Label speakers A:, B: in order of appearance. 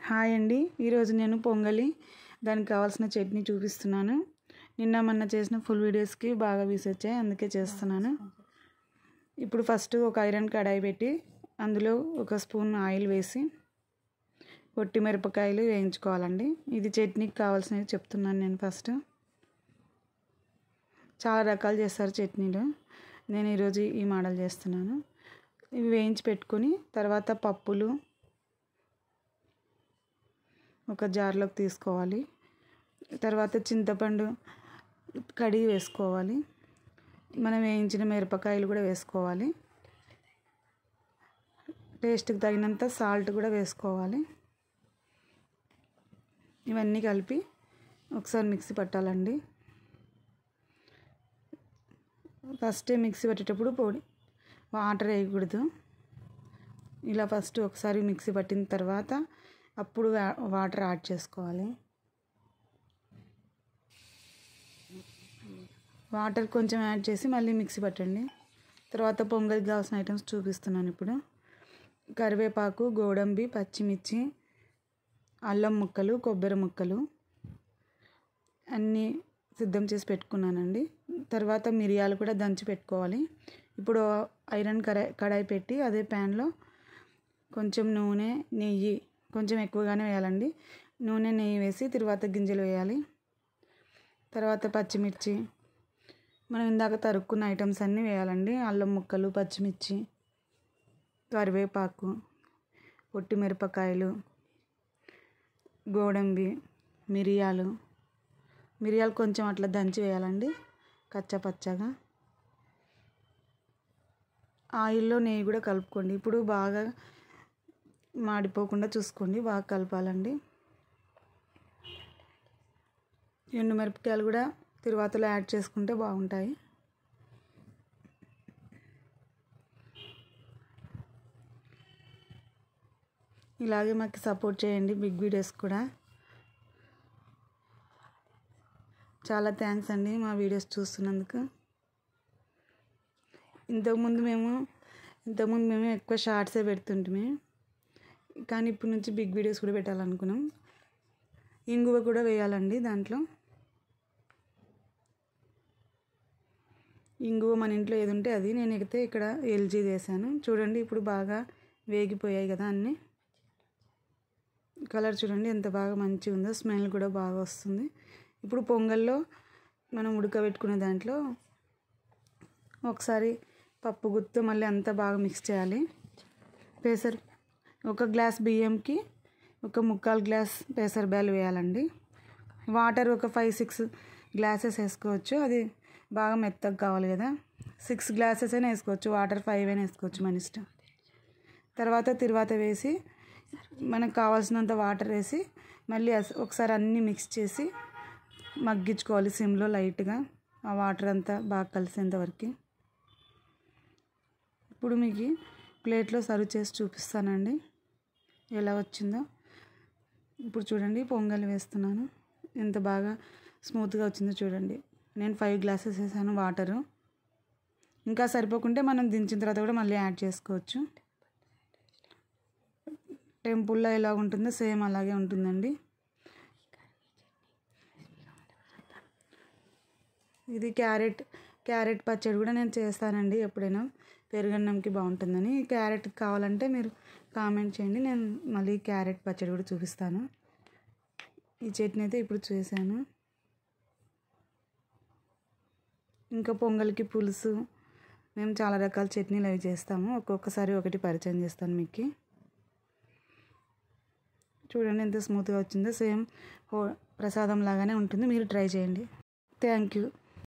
A: Hi అండి, ఈరోజు నేను పొంగలి దానికి కావాల్సిన చట్నీ చూపిస్తున్నాను. నిన్న మొన్న చేసిన ఫుల్ వీడియోస్కి బాగా వ్యూస్ వచ్చాయి, అందుకే చేస్తున్నాను. ఇప్పుడు ఫస్ట్ ఒక ఐరన్ కడాయి పెట్టి అందులో ఒక స్పూన్ ఆయిల్ వేసి పొట్టి మిరపకాయలు వేయించుకోవాలండి. ఇది చట్నీకి కావాల్సినవి చెప్తున్నాను నేను. ఫస్ట్ చాలా రకాలు చేస్తారు చట్నీలు, నేను ఈరోజు ఈ మోడల్ చేస్తున్నాను. ఇవి వేయించి పెట్టుకొని తర్వాత పప్పులు ఒక జార్లోకి తీసుకోవాలి. తర్వాత చింతపండు కడిగి వేసుకోవాలి. మనం వేయించిన మిరపకాయలు కూడా వేసుకోవాలి. టేస్ట్కి తగినంత సాల్ట్ కూడా వేసుకోవాలి. ఇవన్నీ కలిపి ఒకసారి మిక్సీ పట్టాలండి. ఫస్ట్ మిక్సీ పట్టేటప్పుడు వాటర్ వేయకూడదు. ఇలా ఫస్ట్ ఒకసారి మిక్సీ పట్టిన తర్వాత అప్పుడు వాటర్ యాడ్ చేసుకోవాలి. వాటర్ కొంచెం యాడ్ చేసి మళ్ళీ మిక్సీ పట్టండి. తర్వాత పొంగల్కి కావాల్సిన ఐటమ్స్ చూపిస్తున్నాను ఇప్పుడు. కరివేపాకు, గోడంబి, పచ్చిమిర్చి, అల్లం ముక్కలు, కొబ్బరి ముక్కలు అన్నీ సిద్ధం చేసి పెట్టుకున్నానండి. తర్వాత మిరియాలు కూడా దంచి పెట్టుకోవాలి. ఇప్పుడు ఐరన్ కడాయి పెట్టి అదే ప్యాన్లో కొంచెం నూనె, నెయ్యి కొంచెం ఎక్కువగానే వేయాలండి. నూనె, నెయ్యి వేసి తర్వాత గింజలు వేయాలి. తర్వాత పచ్చిమిర్చి, మనం ఇందాక తరుక్కున్న ఐటమ్స్ అన్నీ వేయాలండి. అల్లం ముక్కలు, పచ్చిమిర్చి, కరివేపాకు, పొట్టి మిరపకాయలు, గోడంబి, మిరియాలు కొంచెం అట్లా దంచి వేయాలండి కచ్చపచ్చగా. ఆయిల్లో నెయ్యి కూడా కలుపుకోండి. ఇప్పుడు బాగా మాడిపోకుండా చూసుకోండి, బాగా కలపాలండి. ఎండు మిరపకాయలు కూడా తరువాతలో యాడ్ చేసుకుంటే బాగుంటాయి. ఇలాగే మాకు సపోర్ట్ చేయండి, బిగ్ వీడియోస్ కూడా. చాలా థ్యాంక్స్ అండి మా వీడియోస్ చూస్తున్నందుకు. ఇంతకుముందు మేము ఎక్కువ షార్ట్సే పెడుతుంటాము, కానీ ఇప్పటి నుంచి బిగ్ వీడియోస్ కూడా పెట్టాలనుకున్నాం. ఇంగువ కూడా వేయాలండి దాంట్లో. ఇంగువ మన ఇంట్లో ఏది ఉంటే అది. నేనైతే ఇక్కడ ఎల్జీ వేసాను. చూడండి ఇప్పుడు బాగా వేగిపోయాయి కదా అన్నీ. కలర్ చూడండి ఎంత బాగా మంచిగా ఉందో, స్మెల్ కూడా బాగా వస్తుంది. ఇప్పుడు పొంగల్లో మనం ఉడకబెట్టుకునే దాంట్లో ఒకసారి పప్పు గుత్తో మళ్ళీ అంతా బాగా మిక్స్ చేయాలి. ఒక గ్లాస్ బియ్యంకి 1/4 గ్లాస్ పెసర బ్యాలు వేయాలండి. వాటర్ ఒక 5-6 గ్లాసెస్ వేసుకోవచ్చు. అది బాగా మెత్తగా కావాలి కదా. 6 గ్లాసెస్ అయినా వేసుకోవచ్చు, వాటర్ 5 అయినా వేసుకోవచ్చు, మన ఇష్టం. తర్వాత వేసి మనకు కావాల్సినంత వాటర్ వేసి మళ్ళీ ఒకసారి అన్నీ మిక్స్ చేసి మగ్గించుకోవాలి సిమ్లో లైట్గా, ఆ వాటర్ అంతా బాగా కలిసేంత వరకు. ఇప్పుడు మీకు ప్లేట్లో సర్వ్ చేసి చూపిస్తానండి ఎలా వచ్చిందో. ఇప్పుడు చూడండి పొంగల్ వేస్తున్నాను, ఎంత బాగా స్మూత్గా వచ్చిందో చూడండి. నేను 5 గ్లాసెస్ వేసాను వాటరు. ఇంకా సరిపోకుంటే మనం దించిన తర్వాత కూడా మళ్ళీ యాడ్ చేసుకోవచ్చు. టెంపుల్లో ఎలా ఉంటుందో సేమ్ అలాగే ఉంటుందండి. ఇది క్యారెట్ పచ్చడి కూడా నేను చేస్తానండి ఎప్పుడైనా, పెరుగన్నంకి బాగుంటుందని. క్యారెట్ కావాలంటే మీరు కామెంట్ చేయండి, నేను మళ్ళీ క్యారెట్ పచ్చడి కూడా చూపిస్తాను. ఈ చట్నీ అయితే ఇప్పుడు చేశాను. ఇంకా పొంగల్కి పులుసు, మేము చాలా రకాల చట్నీలు అవి చేస్తాము. ఒక్కొక్కసారి ఒకటి పరిచయం చేస్తాను మీకు. చూడండి ఎంత స్మూత్గా వచ్చిందో, సేమ్ ప్రసాదం లాగానే ఉంటుంది. మీరు ట్రై చేయండి. Thank you.